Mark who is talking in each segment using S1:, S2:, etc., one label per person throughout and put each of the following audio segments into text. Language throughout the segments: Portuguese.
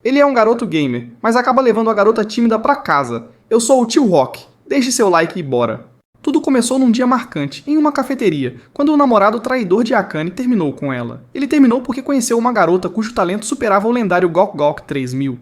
S1: Ele é um garoto gamer, mas acaba levando a garota tímida pra casa. Eu sou o tio Rock. Deixe seu like e bora. Tudo começou num dia marcante, em uma cafeteria, quando o namorado traidor de Akane terminou com ela. Ele terminou porque conheceu uma garota cujo talento superava o lendário Gok Gok 3000.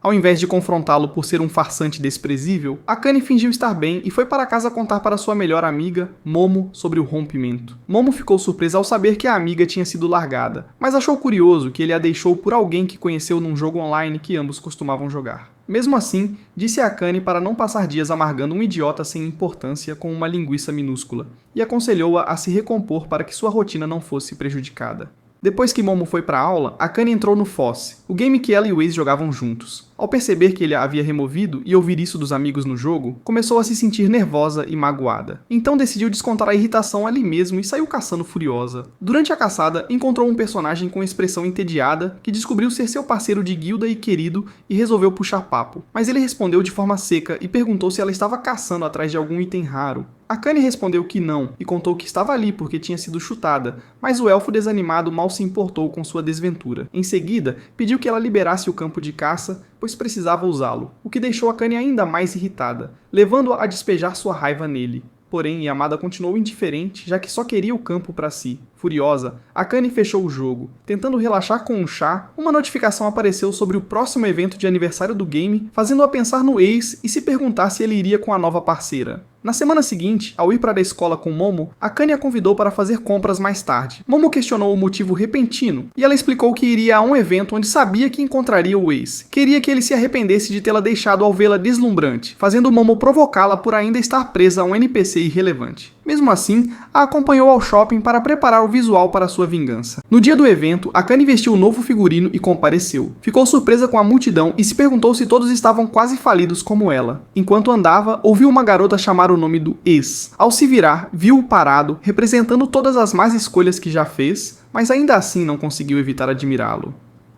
S1: Ao invés de confrontá-lo por ser um farsante desprezível, Akane fingiu estar bem e foi para casa contar para sua melhor amiga, Momo, sobre o rompimento. Momo ficou surpresa ao saber que a amiga tinha sido largada, mas achou curioso que ele a deixou por alguém que conheceu num jogo online que ambos costumavam jogar. Mesmo assim, disse a Akane para não passar dias amargando um idiota sem importância com uma linguiça minúscula, e aconselhou-a a se recompor para que sua rotina não fosse prejudicada. Depois que Momo foi para a aula, Akane entrou no Fosse, o game que ela e o ex jogavam juntos. Ao perceber que ele a havia removido e ouvir isso dos amigos no jogo, começou a se sentir nervosa e magoada. Então decidiu descontar a irritação ali mesmo e saiu caçando furiosa. Durante a caçada, encontrou um personagem com expressão entediada que descobriu ser seu parceiro de guilda e querido e resolveu puxar papo. Mas ele respondeu de forma seca e perguntou se ela estava caçando atrás de algum item raro. Akane respondeu que não e contou que estava ali porque tinha sido chutada, mas o elfo desanimado mal se importou com sua desventura. Em seguida, pediu que ela liberasse o campo de caça, pois precisava usá-lo, o que deixou Akane ainda mais irritada, levando-a a despejar sua raiva nele. Porém, Yamada continuou indiferente, já que só queria o campo para si. Furiosa, Akane fechou o jogo. Tentando relaxar com um chá, uma notificação apareceu sobre o próximo evento de aniversário do game, fazendo-a pensar no ex e se perguntar se ele iria com a nova parceira. Na semana seguinte, ao ir para a escola com Momo, Akane a convidou para fazer compras mais tarde. Momo questionou o motivo repentino, e ela explicou que iria a um evento onde sabia que encontraria o ex. Queria que ele se arrependesse de tê-la deixado ao vê-la deslumbrante, fazendo Momo provocá-la por ainda estar presa a um NPC irrelevante. Mesmo assim, a acompanhou ao shopping para preparar o visual para sua vingança. No dia do evento, Akane vestiu o novo figurino e compareceu. Ficou surpresa com a multidão e se perguntou se todos estavam quase falidos como ela. Enquanto andava, ouviu uma garota chamar o nome do ex. Ao se virar, viu-o parado, representando todas as más escolhas que já fez, mas ainda assim não conseguiu evitar admirá-lo.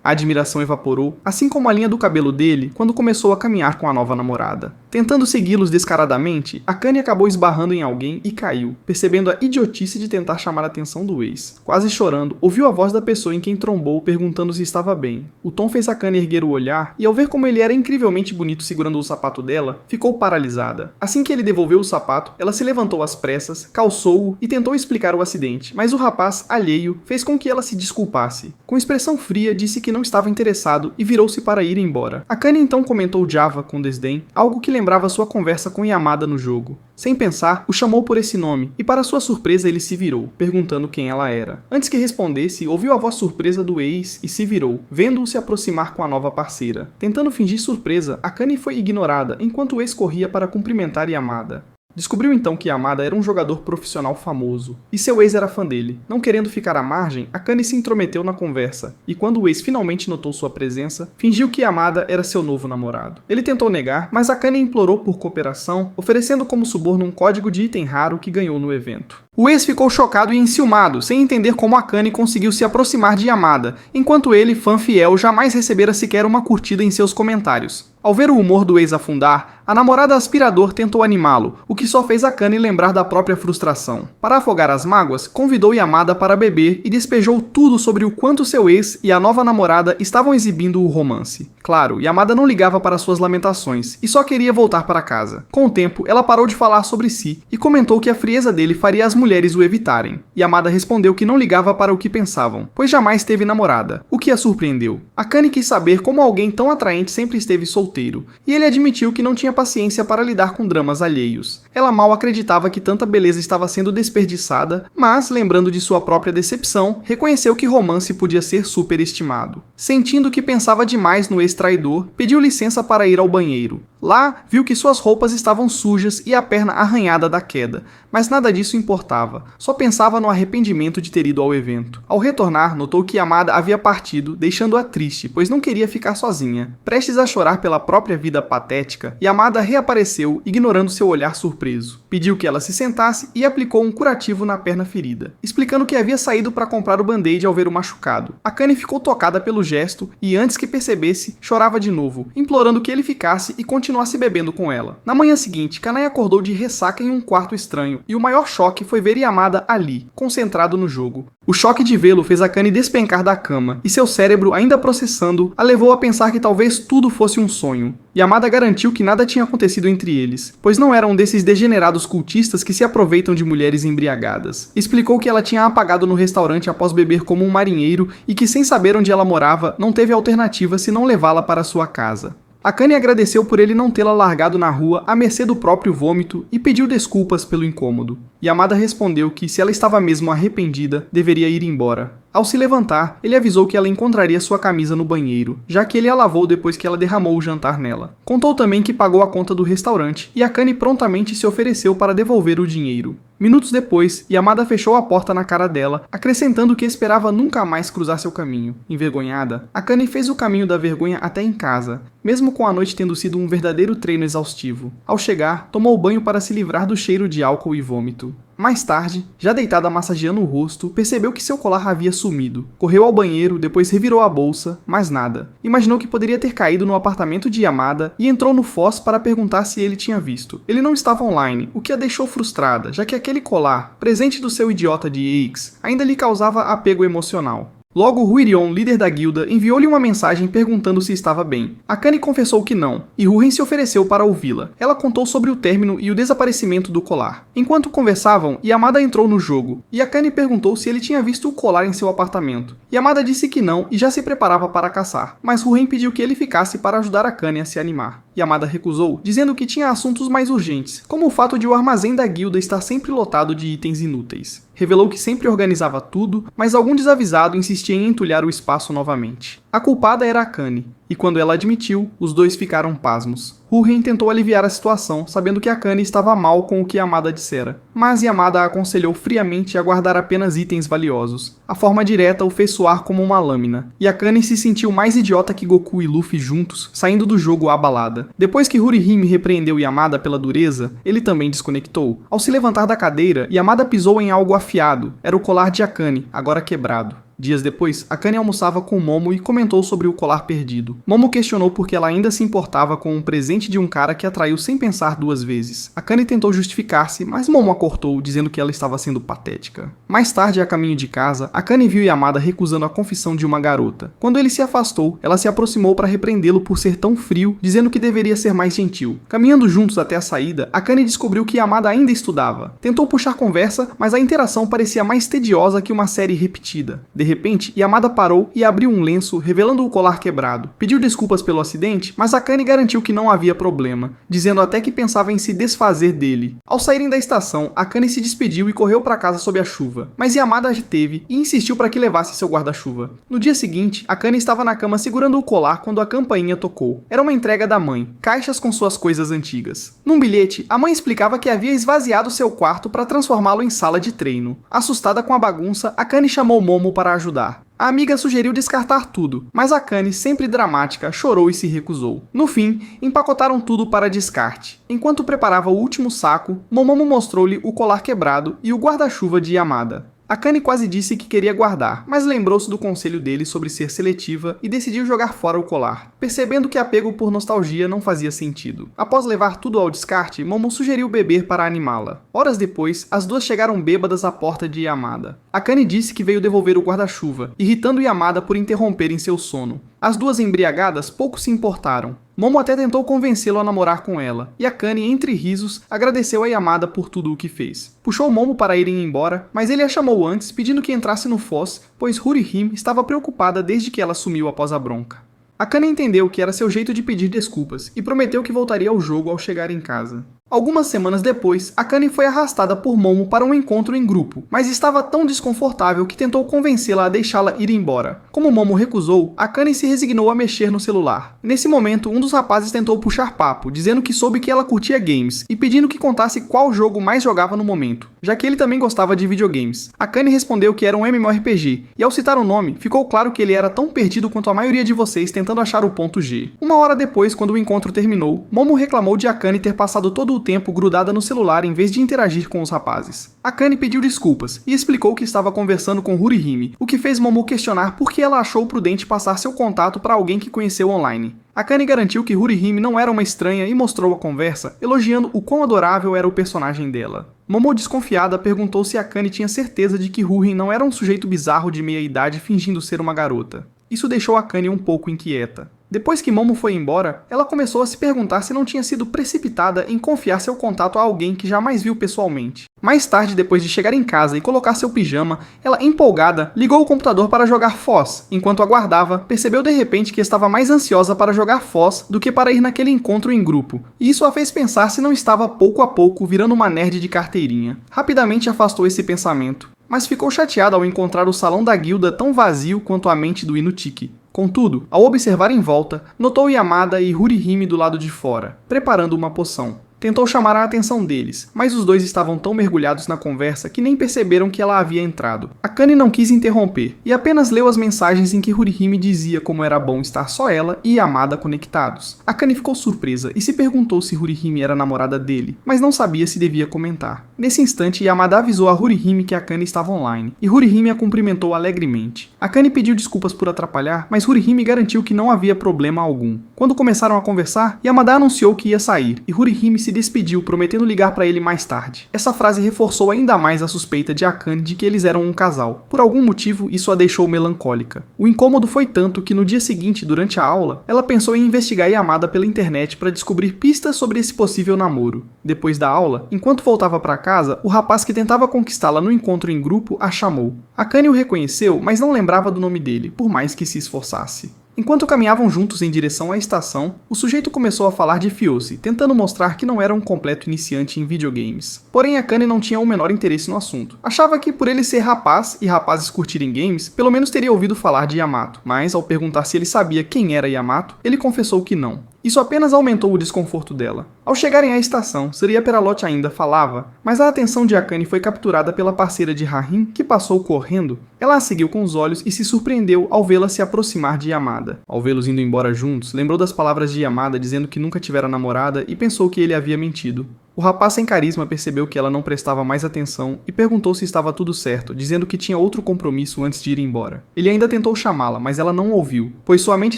S1: A admiração evaporou, assim como a linha do cabelo dele, quando começou a caminhar com a nova namorada. Tentando segui-los descaradamente, Akane acabou esbarrando em alguém e caiu, percebendo a idiotice de tentar chamar a atenção do ex. Quase chorando, ouviu a voz da pessoa em quem trombou perguntando se estava bem. O tom fez Akane erguer o olhar e, ao ver como ele era incrivelmente bonito segurando o sapato dela, ficou paralisada. Assim que ele devolveu o sapato, ela se levantou às pressas, calçou-o e tentou explicar o acidente, mas o rapaz, alheio, fez com que ela se desculpasse. Com expressão fria, disse que não estava interessado e virou-se para ir embora. Akane então comentou Java com desdém, algo que lembrava sua conversa com Yamada no jogo. Sem pensar, o chamou por esse nome, e para sua surpresa ele se virou, perguntando quem ela era. Antes que respondesse, ouviu a voz surpresa do ex e se virou, vendo-o se aproximar com a nova parceira. Tentando fingir surpresa, Akane foi ignorada, enquanto o ex corria para cumprimentar Yamada. Descobriu então que Yamada era um jogador profissional famoso, e seu ex era fã dele. Não querendo ficar à margem, Akane se intrometeu na conversa, e quando o ex finalmente notou sua presença, fingiu que Yamada era seu novo namorado. Ele tentou negar, mas Akane implorou por cooperação, oferecendo como suborno um código de item raro que ganhou no evento. O ex ficou chocado e enciumado, sem entender como Akane conseguiu se aproximar de Yamada, enquanto ele, fã fiel, jamais recebera sequer uma curtida em seus comentários. Ao ver o humor do ex afundar, a namorada aspirador tentou animá-lo, o que só fez Akane lembrar da própria frustração. Para afogar as mágoas, convidou Yamada para beber e despejou tudo sobre o quanto seu ex e a nova namorada estavam exibindo o romance. Claro, Yamada não ligava para suas lamentações e só queria voltar para casa. Com o tempo, ela parou de falar sobre si e comentou que a frieza dele faria as mulheres o evitarem. Yamada respondeu que não ligava para o que pensavam, pois jamais teve namorada, o que a surpreendeu. Akane quis saber como alguém tão atraente sempre esteve solteiro, e ele admitiu que não tinha paciência para lidar com dramas alheios. Ela mal acreditava que tanta beleza estava sendo desperdiçada, mas, lembrando de sua própria decepção, reconheceu que romance podia ser superestimado. Sentindo que pensava demais no ex-traidor, pediu licença para ir ao banheiro. Lá, viu que suas roupas estavam sujas e a perna arranhada da queda, mas nada disso importava, só pensava no arrependimento de ter ido ao evento. Ao retornar, notou que Yamada havia partido, deixando-a triste, pois não queria ficar sozinha. Prestes a chorar pela própria vida patética, Yamada reapareceu, ignorando seu olhar surpreso. surpreso. Pediu que ela se sentasse e aplicou um curativo na perna ferida, explicando que havia saído para comprar o band-aid ao ver o machucado. Akane ficou tocada pelo gesto e, antes que percebesse, chorava de novo, implorando que ele ficasse e continuasse bebendo com ela. Na manhã seguinte, Kanai acordou de ressaca em um quarto estranho, e o maior choque foi ver Yamada ali, concentrado no jogo. O choque de vê-lo fez Akane despencar da cama, e seu cérebro, ainda processando, a levou a pensar que talvez tudo fosse um sonho. Yamada garantiu que nada tinha acontecido entre eles, pois não era um desses degenerados cultistas que se aproveitam de mulheres embriagadas. Explicou que ela tinha apagado no restaurante após beber como um marinheiro e que, sem saber onde ela morava, não teve alternativa senão levá-la para sua casa. Akane agradeceu por ele não tê-la largado na rua à mercê do próprio vômito e pediu desculpas pelo incômodo. Yamada respondeu que, se ela estava mesmo arrependida, deveria ir embora. Ao se levantar, ele avisou que ela encontraria sua camisa no banheiro, já que ele a lavou depois que ela derramou o jantar nela. Contou também que pagou a conta do restaurante e Akane prontamente se ofereceu para devolver o dinheiro. Minutos depois, Yamada fechou a porta na cara dela, acrescentando que esperava nunca mais cruzar seu caminho. Envergonhada, Akane fez o caminho da vergonha até em casa, mesmo com a noite tendo sido um verdadeiro treino exaustivo. Ao chegar, tomou banho para se livrar do cheiro de álcool e vômito. Mais tarde, já deitada massageando o rosto, percebeu que seu colar havia sumido. Correu ao banheiro, depois revirou a bolsa, mas nada. Imaginou que poderia ter caído no apartamento de Yamada e entrou no Foz para perguntar se ele tinha visto. Ele não estava online, o que a deixou frustrada, já que aquele colar, presente do seu idiota de ex, ainda lhe causava apego emocional. Logo, Huirion, líder da guilda, enviou-lhe uma mensagem perguntando se estava bem. Akane confessou que não, e Hurin se ofereceu para ouvi-la. Ela contou sobre o término e o desaparecimento do colar. Enquanto conversavam, Yamada entrou no jogo, e Akane perguntou se ele tinha visto o colar em seu apartamento. Yamada disse que não e já se preparava para caçar, mas Hurin pediu que ele ficasse para ajudar Akane a se animar. Yamada recusou, dizendo que tinha assuntos mais urgentes, como o fato de o armazém da guilda estar sempre lotado de itens inúteis. Revelou que sempre organizava tudo, mas algum desavisado insistia em entulhar o espaço novamente. A culpada era Akane, e quando ela admitiu, os dois ficaram pasmos. Hurin tentou aliviar a situação, sabendo que Akane estava mal com o que Yamada dissera, mas Yamada a aconselhou friamente a guardar apenas itens valiosos. A forma direta o fez soar como uma lâmina, e Akane se sentiu mais idiota que Goku e Luffy juntos, saindo do jogo abalada. Depois que Hurihime repreendeu Yamada pela dureza, ele também desconectou. Ao se levantar da cadeira, Yamada pisou em algo afiado. Era o colar de Akane, agora quebrado. Dias depois, Akane almoçava com Momo e comentou sobre o colar perdido. Momo questionou por que ela ainda se importava com um presente de um cara que atraiu sem pensar duas vezes. Akane tentou justificar-se, mas Momo a cortou, dizendo que ela estava sendo patética. Mais tarde, a caminho de casa, Akane viu Yamada recusando a confissão de uma garota. Quando ele se afastou, ela se aproximou para repreendê-lo por ser tão frio, dizendo que deveria ser mais gentil. Caminhando juntos até a saída, Akane descobriu que Yamada ainda estudava. Tentou puxar conversa, mas a interação parecia mais tediosa que uma série repetida. De repente, Yamada parou e abriu um lenço, revelando o colar quebrado. Pediu desculpas pelo acidente, mas Akane garantiu que não havia problema, dizendo até que pensava em se desfazer dele. Ao saírem da estação, Akane se despediu e correu para casa sob a chuva, mas Yamada a reteve e insistiu para que levasse seu guarda-chuva. No dia seguinte, Akane estava na cama segurando o colar quando a campainha tocou. Era uma entrega da mãe, caixas com suas coisas antigas. Num bilhete, a mãe explicava que havia esvaziado seu quarto para transformá-lo em sala de treino. Assustada com a bagunça, Akane chamou Momo para ajudar. A amiga sugeriu descartar tudo, mas Akane, sempre dramática, chorou e se recusou. No fim, empacotaram tudo para descarte. Enquanto preparava o último saco, Momomo mostrou-lhe o colar quebrado e o guarda-chuva de Yamada. Akane quase disse que queria guardar, mas lembrou-se do conselho dele sobre ser seletiva e decidiu jogar fora o colar, percebendo que apego por nostalgia não fazia sentido. Após levar tudo ao descarte, Momo sugeriu beber para animá-la. Horas depois, as duas chegaram bêbadas à porta de Yamada. Akane disse que veio devolver o guarda-chuva, irritando Yamada por interromperem seu sono. As duas embriagadas pouco se importaram. Momo até tentou convencê-lo a namorar com ela, e Akane, entre risos, agradeceu a Yamada por tudo o que fez. Puxou Momo para irem embora, mas ele a chamou antes, pedindo que entrasse no Foz, pois Hurihime estava preocupada desde que ela sumiu após a bronca. Akane entendeu que era seu jeito de pedir desculpas, e prometeu que voltaria ao jogo ao chegar em casa. Algumas semanas depois, Akane foi arrastada por Momo para um encontro em grupo, mas estava tão desconfortável que tentou convencê-la a deixá-la ir embora. Como Momo recusou, Akane se resignou a mexer no celular. Nesse momento, um dos rapazes tentou puxar papo, dizendo que soube que ela curtia games e pedindo que contasse qual jogo mais jogava no momento, já que ele também gostava de videogames. Akane respondeu que era um MMORPG, e ao citar o nome, ficou claro que ele era tão perdido quanto a maioria de vocês tentando achar o ponto G. Uma hora depois, quando o encontro terminou, Momo reclamou de Akane ter passado todo o o tempo grudada no celular em vez de interagir com os rapazes. Akane pediu desculpas e explicou que estava conversando com Hurihime, o que fez Momo questionar por que ela achou prudente passar seu contato para alguém que conheceu online. Akane garantiu que Hurihime não era uma estranha e mostrou a conversa, elogiando o quão adorável era o personagem dela. Momo, desconfiada, perguntou se Akane tinha certeza de que Hurihime não era um sujeito bizarro de meia-idade fingindo ser uma garota. Isso deixou Akane um pouco inquieta. Depois que Momo foi embora, ela começou a se perguntar se não tinha sido precipitada em confiar seu contato a alguém que jamais viu pessoalmente. Mais tarde, depois de chegar em casa e colocar seu pijama, ela, empolgada, ligou o computador para jogar Foz. Enquanto aguardava, percebeu de repente que estava mais ansiosa para jogar Foz do que para ir naquele encontro em grupo, e isso a fez pensar se não estava pouco a pouco virando uma nerd de carteirinha. Rapidamente afastou esse pensamento, mas ficou chateada ao encontrar o salão da guilda tão vazio quanto a mente do Inutiki. Contudo, ao observar em volta, notou Yamada e Hurihime do lado de fora, preparando uma poção. Tentou chamar a atenção deles, mas os dois estavam tão mergulhados na conversa que nem perceberam que ela havia entrado. Akane não quis interromper, e apenas leu as mensagens em que Hurihime dizia como era bom estar só ela e Yamada conectados. Akane ficou surpresa e se perguntou se Hurihime era namorada dele, mas não sabia se devia comentar. Nesse instante, Yamada avisou a Hurihime que Akane estava online, e Hurihime a cumprimentou alegremente. Akane pediu desculpas por atrapalhar, mas Hurihime garantiu que não havia problema algum. Quando começaram a conversar, Yamada anunciou que ia sair, e Hurihime se despediu, prometendo ligar para ele mais tarde. Essa frase reforçou ainda mais a suspeita de Akane de que eles eram um casal. Por algum motivo, isso a deixou melancólica. O incômodo foi tanto que no dia seguinte, durante a aula, ela pensou em investigar Yamada pela internet para descobrir pistas sobre esse possível namoro. Depois da aula, enquanto voltava para casa, o rapaz que tentava conquistá-la no encontro em grupo a chamou. Akane o reconheceu, mas não lembrava do nome dele, por mais que se esforçasse. Enquanto caminhavam juntos em direção à estação, o sujeito começou a falar de Fiyose, tentando mostrar que não era um completo iniciante em videogames. Porém, Akane não tinha o menor interesse no assunto. Achava que, por ele ser rapaz e rapazes curtirem games, pelo menos teria ouvido falar de Yamato, mas ao perguntar se ele sabia quem era Yamato, ele confessou que não. Isso apenas aumentou o desconforto dela. Ao chegarem à estação, Surya Peralote ainda falava, mas a atenção de Akane foi capturada pela parceira de Harin, que passou correndo. Ela a seguiu com os olhos e se surpreendeu ao vê-la se aproximar de Yamada. Ao vê-los indo embora juntos, lembrou das palavras de Yamada dizendo que nunca tivera namorada e pensou que ele havia mentido. O rapaz sem carisma percebeu que ela não prestava mais atenção e perguntou se estava tudo certo, dizendo que tinha outro compromisso antes de ir embora. Ele ainda tentou chamá-la, mas ela não ouviu, pois sua mente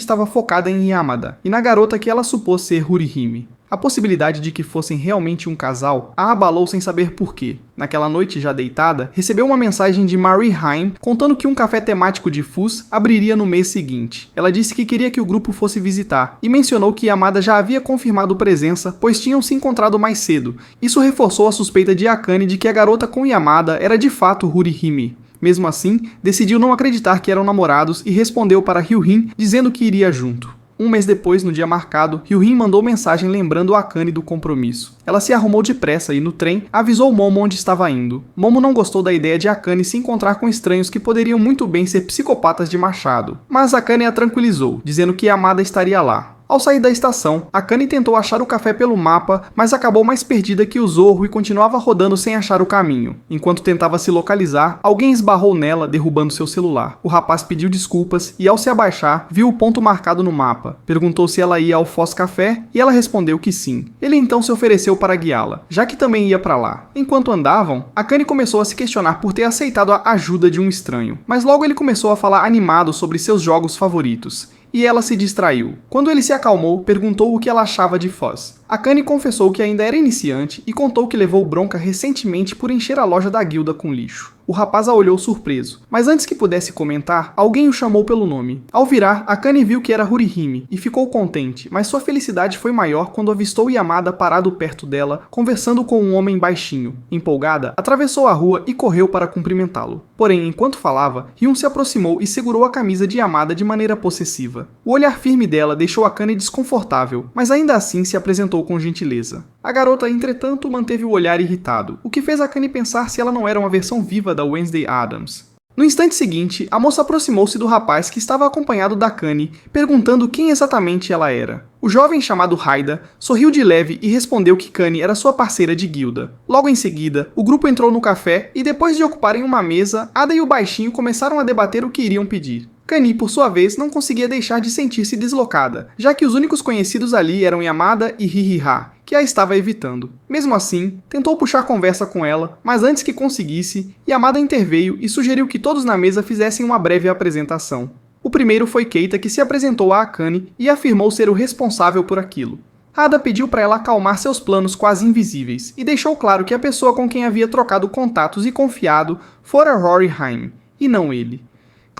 S1: estava focada em Yamada e na garota que ela supôs ser Hurihime. A possibilidade de que fossem realmente um casal a abalou sem saber porquê. Naquela noite, já deitada, recebeu uma mensagem de Marie Haim contando que um café temático de Fus abriria no mês seguinte. Ela disse que queria que o grupo fosse visitar e mencionou que Yamada já havia confirmado presença, pois tinham se encontrado mais cedo. Isso reforçou a suspeita de Akane de que a garota com Yamada era de fato Hurihime. Mesmo assim, decidiu não acreditar que eram namorados e respondeu para Hyuhin dizendo que iria junto. Um mês depois, no dia marcado, Hyuhin mandou mensagem lembrando Akane do compromisso. Ela se arrumou depressa e, no trem, avisou Momo onde estava indo. Momo não gostou da ideia de Akane se encontrar com estranhos que poderiam muito bem ser psicopatas de machado. Mas Akane a tranquilizou, dizendo que Yamada estaria lá. Ao sair da estação, Akane tentou achar o café pelo mapa, mas acabou mais perdida que o Zorro e continuava rodando sem achar o caminho. Enquanto tentava se localizar, alguém esbarrou nela, derrubando seu celular. O rapaz pediu desculpas e, ao se abaixar, viu o ponto marcado no mapa. Perguntou se ela ia ao Foz Café e ela respondeu que sim. Ele então se ofereceu para guiá-la, já que também ia para lá. Enquanto andavam, Akane começou a se questionar por ter aceitado a ajuda de um estranho, mas logo ele começou a falar animado sobre seus jogos favoritos. E ela se distraiu. Quando ele se acalmou, perguntou o que ela achava de Foz. Akane confessou que ainda era iniciante e contou que levou bronca recentemente por encher a loja da guilda com lixo. O rapaz a olhou surpreso, mas antes que pudesse comentar, alguém o chamou pelo nome. Ao virar, Akane viu que era Hurihime e ficou contente, mas sua felicidade foi maior quando avistou Yamada parado perto dela, conversando com um homem baixinho. Empolgada, atravessou a rua e correu para cumprimentá-lo. Porém, enquanto falava, Hyun se aproximou e segurou a camisa de Yamada de maneira possessiva. O olhar firme dela deixou Akane desconfortável, mas ainda assim se apresentou com gentileza. A garota, entretanto, manteve o olhar irritado, o que fez Akane pensar se ela não era uma versão viva da Wednesday Addams. No instante seguinte, a moça aproximou-se do rapaz que estava acompanhado da Akane, perguntando quem exatamente ela era. O jovem chamado Haida sorriu de leve e respondeu que Kani era sua parceira de guilda. Logo em seguida, o grupo entrou no café e depois de ocuparem uma mesa, Ada e o baixinho começaram a debater o que iriam pedir. Kani, por sua vez, não conseguia deixar de sentir-se deslocada, já que os únicos conhecidos ali eram Yamada e Hihiha, que a estava evitando. Mesmo assim, tentou puxar conversa com ela, mas antes que conseguisse, Yamada interveio e sugeriu que todos na mesa fizessem uma breve apresentação. O primeiro foi Keita, que se apresentou a Akane e afirmou ser o responsável por aquilo. Hada pediu para ela acalmar seus planos quase invisíveis e deixou claro que a pessoa com quem havia trocado contatos e confiado fora Rory Haim, e não ele.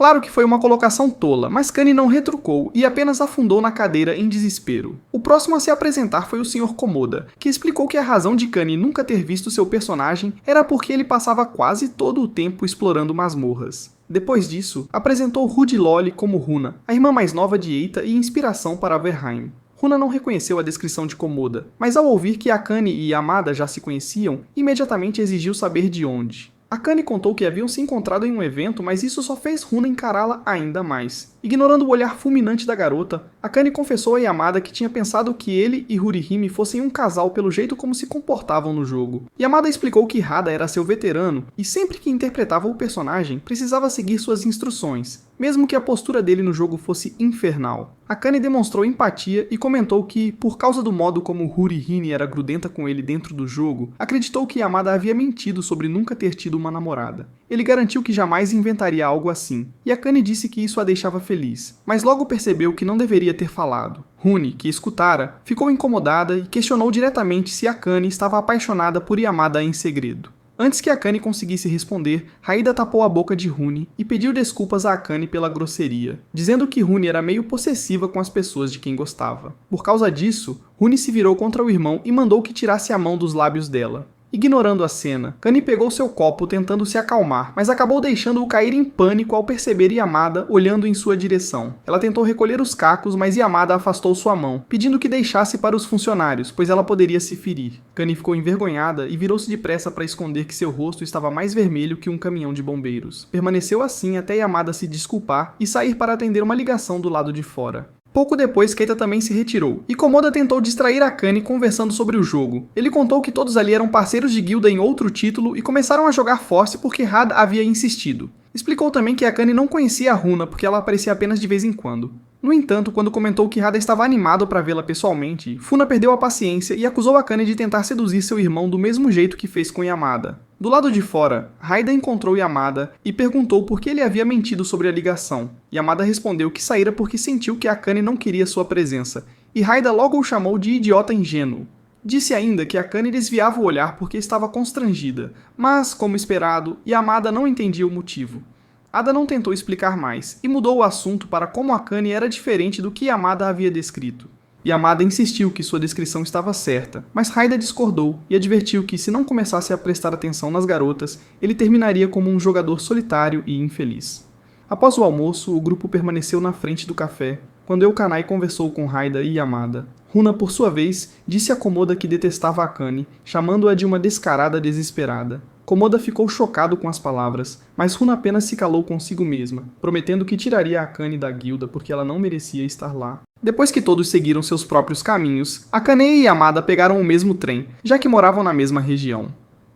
S1: Claro que foi uma colocação tola, mas Kane não retrucou e apenas afundou na cadeira em desespero. O próximo a se apresentar foi o Sr. Komoda, que explicou que a razão de Kane nunca ter visto seu personagem era porque ele passava quase todo o tempo explorando masmorras. Depois disso, apresentou Rudy Loli como Runa, a irmã mais nova de Eita e inspiração para Verheim. Runa não reconheceu a descrição de Komoda, mas ao ouvir que Akane e Yamada já se conheciam, imediatamente exigiu saber de onde. Akane contou que haviam se encontrado em um evento, mas isso só fez Runa encará-la ainda mais. Ignorando o olhar fulminante da garota, Akane confessou a Yamada que tinha pensado que ele e Hurihime fossem um casal pelo jeito como se comportavam no jogo. Yamada explicou que Hada era seu veterano e sempre que interpretava o personagem precisava seguir suas instruções, mesmo que a postura dele no jogo fosse infernal. Akane demonstrou empatia e comentou que, por causa do modo como Hurihime era grudenta com ele dentro do jogo, acreditou que Yamada havia mentido sobre nunca ter tido uma namorada. Ele garantiu que jamais inventaria algo assim, e Akane disse que isso a deixava feliz, mas logo percebeu que não deveria ter falado. Rune, que escutara, ficou incomodada e questionou diretamente se Akane estava apaixonada por Yamada em segredo. Antes que Akane conseguisse responder, Haida tapou a boca de Rune e pediu desculpas a Akane pela grosseria, dizendo que Rune era meio possessiva com as pessoas de quem gostava. Por causa disso, Rune se virou contra o irmão e mandou que tirasse a mão dos lábios dela. Ignorando a cena, Kane pegou seu copo tentando se acalmar, mas acabou deixando-o cair em pânico ao perceber Yamada olhando em sua direção. Ela tentou recolher os cacos, mas Yamada afastou sua mão, pedindo que deixasse para os funcionários, pois ela poderia se ferir. Kane ficou envergonhada e virou-se depressa para esconder que seu rosto estava mais vermelho que um caminhão de bombeiros. Permaneceu assim até Yamada se desculpar e sair para atender uma ligação do lado de fora. Pouco depois, Keita também se retirou, e Komoda tentou distrair Akane conversando sobre o jogo. Ele contou que todos ali eram parceiros de guilda em outro título e começaram a jogar Force porque Hada havia insistido. Explicou também que Akane não conhecia a Runa porque ela aparecia apenas de vez em quando. No entanto, quando comentou que Hada estava animado para vê-la pessoalmente, Funa perdeu a paciência e acusou Akane de tentar seduzir seu irmão do mesmo jeito que fez com Yamada. Do lado de fora, Haida encontrou Yamada e perguntou por que ele havia mentido sobre a ligação. Yamada respondeu que saíra porque sentiu que Akane não queria sua presença, e Haida logo o chamou de idiota ingênuo. Disse ainda que Akane desviava o olhar porque estava constrangida, mas, como esperado, Yamada não entendia o motivo. Ada não tentou explicar mais, e mudou o assunto para como Akane era diferente do que Yamada havia descrito. Yamada insistiu que sua descrição estava certa, mas Haida discordou e advertiu que se não começasse a prestar atenção nas garotas, ele terminaria como um jogador solitário e infeliz. Após o almoço, o grupo permaneceu na frente do café, quando Eukanai conversou com Haida e Yamada. Runa, por sua vez, disse a Komoda que detestava Akane, chamando-a de uma descarada desesperada. Komoda ficou chocado com as palavras, mas Runa apenas se calou consigo mesma, prometendo que tiraria Akane da guilda porque ela não merecia estar lá. Depois que todos seguiram seus próprios caminhos, Akane e Yamada pegaram o mesmo trem, já que moravam na mesma região.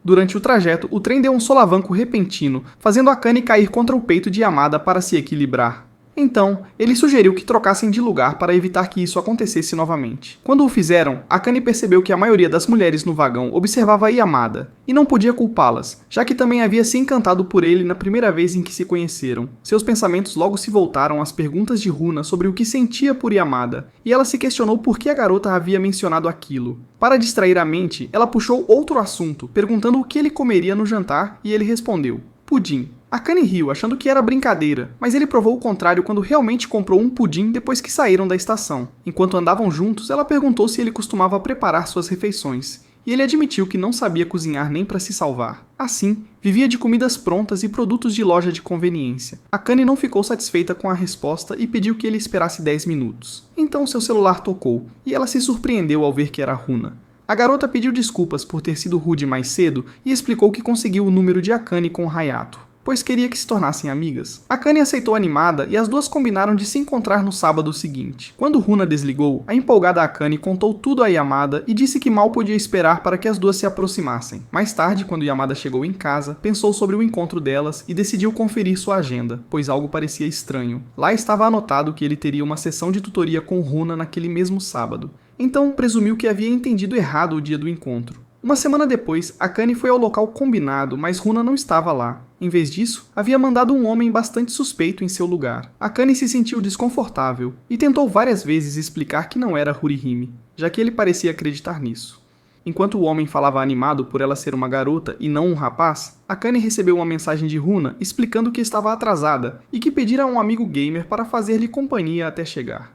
S1: Durante o trajeto, o trem deu um solavanco repentino, fazendo Akane cair contra o peito de Yamada para se equilibrar. Então, ele sugeriu que trocassem de lugar para evitar que isso acontecesse novamente. Quando o fizeram, Akane percebeu que a maioria das mulheres no vagão observava Yamada, e não podia culpá-las, já que também havia se encantado por ele na primeira vez em que se conheceram. Seus pensamentos logo se voltaram às perguntas de Runa sobre o que sentia por Yamada, e ela se questionou por que a garota havia mencionado aquilo. Para distrair a mente, ela puxou outro assunto, perguntando o que ele comeria no jantar, e ele respondeu: pudim. Akane riu, achando que era brincadeira, mas ele provou o contrário quando realmente comprou um pudim depois que saíram da estação. Enquanto andavam juntos, ela perguntou se ele costumava preparar suas refeições, e ele admitiu que não sabia cozinhar nem para se salvar. Assim, vivia de comidas prontas e produtos de loja de conveniência. Akane não ficou satisfeita com a resposta e pediu que ele esperasse 10 minutos. Então seu celular tocou, e ela se surpreendeu ao ver que era Runa. A garota pediu desculpas por ter sido rude mais cedo e explicou que conseguiu o número de Akane com Hayato, pois queria que se tornassem amigas. Akane aceitou animada e as duas combinaram de se encontrar no sábado seguinte. Quando Runa desligou, a empolgada Akane contou tudo a Yamada e disse que mal podia esperar para que as duas se aproximassem. Mais tarde, quando Yamada chegou em casa, pensou sobre o encontro delas e decidiu conferir sua agenda, pois algo parecia estranho. Lá estava anotado que ele teria uma sessão de tutoria com Runa naquele mesmo sábado. então presumiu que havia entendido errado o dia do encontro. Uma semana depois, Akane foi ao local combinado, mas Runa não estava lá. Em vez disso, havia mandado um homem bastante suspeito em seu lugar. Akane se sentiu desconfortável e tentou várias vezes explicar que não era Hurihime, já que ele parecia acreditar nisso. Enquanto o homem falava animado por ela ser uma garota e não um rapaz, Akane recebeu uma mensagem de Runa explicando que estava atrasada e que pedira a um amigo gamer para fazer-lhe companhia até chegar.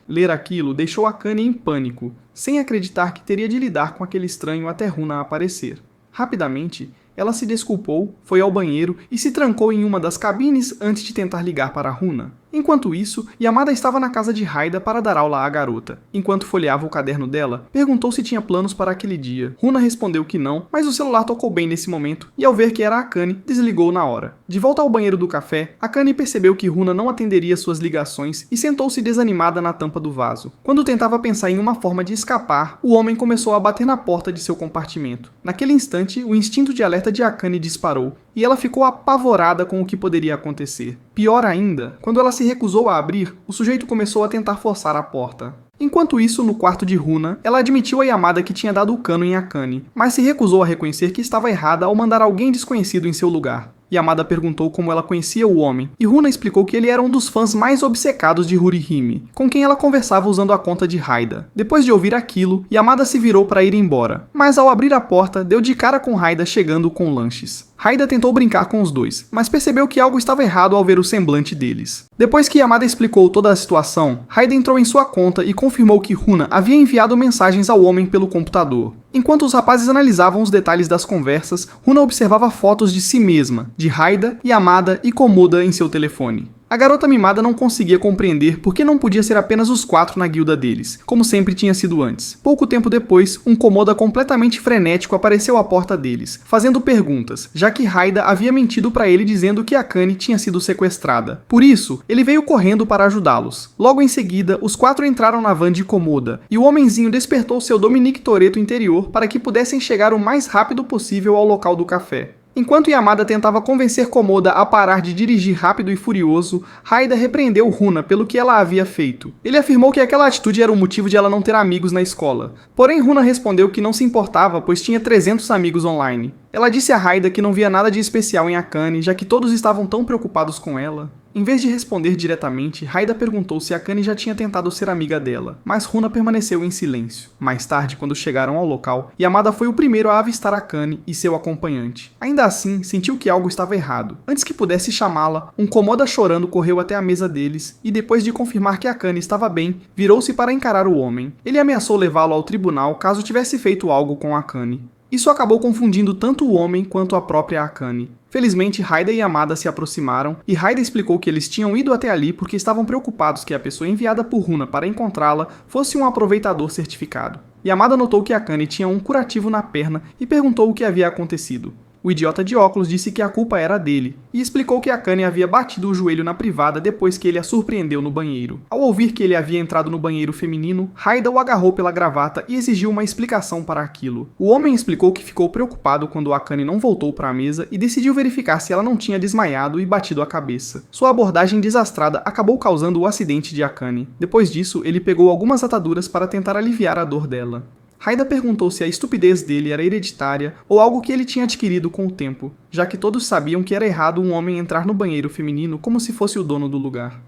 S1: Ler aquilo deixou Akane em pânico, sem acreditar que teria de lidar com aquele estranho até Runa aparecer. Rapidamente, ela se desculpou, foi ao banheiro e se trancou em uma das cabines antes de tentar ligar para Runa. Enquanto isso, Yamada estava na casa de Haida para dar aula à garota. Enquanto folheava o caderno dela, perguntou se tinha planos para aquele dia. Runa respondeu que não, mas o celular tocou bem nesse momento e ao ver que era Akane, desligou na hora. De volta ao banheiro do café, Akane percebeu que Runa não atenderia suas ligações e sentou-se desanimada na tampa do vaso. Quando tentava pensar em uma forma de escapar, o homem começou a bater na porta de seu compartimento. Naquele instante, o instinto de alerta de Akane disparou e ela ficou apavorada com o que poderia acontecer. Pior ainda, quando ela se recusou a abrir, o sujeito começou a tentar forçar a porta. Enquanto isso, no quarto de Runa, ela admitiu a Yamada que tinha dado o cano em Akane, mas se recusou a reconhecer que estava errada ao mandar alguém desconhecido em seu lugar. Yamada perguntou como ela conhecia o homem, e Runa explicou que ele era um dos fãs mais obcecados de Hurihime, com quem ela conversava usando a conta de Haida. Depois de ouvir aquilo, Yamada se virou para ir embora, mas ao abrir a porta, deu de cara com Haida chegando com lanches. Haida tentou brincar com os dois, mas percebeu que algo estava errado ao ver o semblante deles. Depois que Yamada explicou toda a situação, Haida entrou em sua conta e confirmou que Runa havia enviado mensagens ao homem pelo computador. Enquanto os rapazes analisavam os detalhes das conversas, Runa observava fotos de si mesma, de Haida, Yamada e Komoda em seu telefone. A garota mimada não conseguia compreender por que não podia ser apenas os 4 na guilda deles, como sempre tinha sido antes. Pouco tempo depois, um Komoda completamente frenético apareceu à porta deles, fazendo perguntas, já que Haida havia mentido para ele dizendo que Akane tinha sido sequestrada. Por isso, ele veio correndo para ajudá-los. Logo em seguida, os 4 entraram na van de Komoda, e o homenzinho despertou seu Dominique Toretto interior para que pudessem chegar o mais rápido possível ao local do café. Enquanto Yamada tentava convencer Komoda a parar de dirigir rápido e furioso, Haida repreendeu Runa pelo que ela havia feito. Ele afirmou que aquela atitude era o motivo de ela não ter amigos na escola. Porém, Runa respondeu que não se importava, pois tinha 300 amigos online. Ela disse a Haida que não via nada de especial em Akane, já que todos estavam tão preocupados com ela. Em vez de responder diretamente, Haida perguntou se Akane já tinha tentado ser amiga dela, mas Runa permaneceu em silêncio. Mais tarde, quando chegaram ao local, Yamada foi o primeiro a avistar Akane e seu acompanhante. Ainda assim, sentiu que algo estava errado. Antes que pudesse chamá-la, um Komoda chorando correu até a mesa deles e, depois de confirmar que Akane estava bem, virou-se para encarar o homem. Ele ameaçou levá-lo ao tribunal caso tivesse feito algo com Akane. Isso acabou confundindo tanto o homem quanto a própria Akane. Felizmente, Haida e Yamada se aproximaram, e Haida explicou que eles tinham ido até ali porque estavam preocupados que a pessoa enviada por Runa para encontrá-la fosse um aproveitador certificado. Yamada notou que Akane tinha um curativo na perna e perguntou o que havia acontecido. O idiota de óculos disse que a culpa era dele, e explicou que Akane havia batido o joelho na privada depois que ele a surpreendeu no banheiro. Ao ouvir que ele havia entrado no banheiro feminino, Haida o agarrou pela gravata e exigiu uma explicação para aquilo. O homem explicou que ficou preocupado quando Akane não voltou para a mesa e decidiu verificar se ela não tinha desmaiado e batido a cabeça. Sua abordagem desastrada acabou causando o acidente de Akane. Depois disso, ele pegou algumas ataduras para tentar aliviar a dor dela. Haida perguntou se a estupidez dele era hereditária ou algo que ele tinha adquirido com o tempo, já que todos sabiam que era errado um homem entrar no banheiro feminino como se fosse o dono do lugar.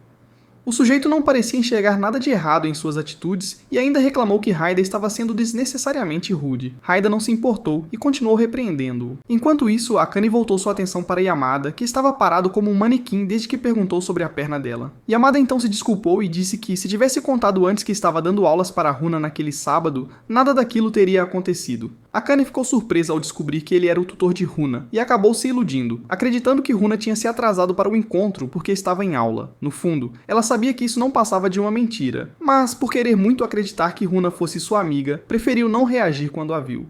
S1: O sujeito não parecia enxergar nada de errado em suas atitudes e ainda reclamou que Haida estava sendo desnecessariamente rude. Haida não se importou e continuou repreendendo-o. Enquanto isso, Akane voltou sua atenção para Yamada, que estava parado como um manequim desde que perguntou sobre a perna dela. Yamada então se desculpou e disse que se tivesse contado antes que estava dando aulas para Runa naquele sábado, nada daquilo teria acontecido. Akane ficou surpresa ao descobrir que ele era o tutor de Runa e acabou se iludindo, acreditando que Runa tinha se atrasado para o encontro porque estava em aula. No fundo, ela sabia que isso não passava de uma mentira, mas por querer muito acreditar que Runa fosse sua amiga, preferiu não reagir quando a viu.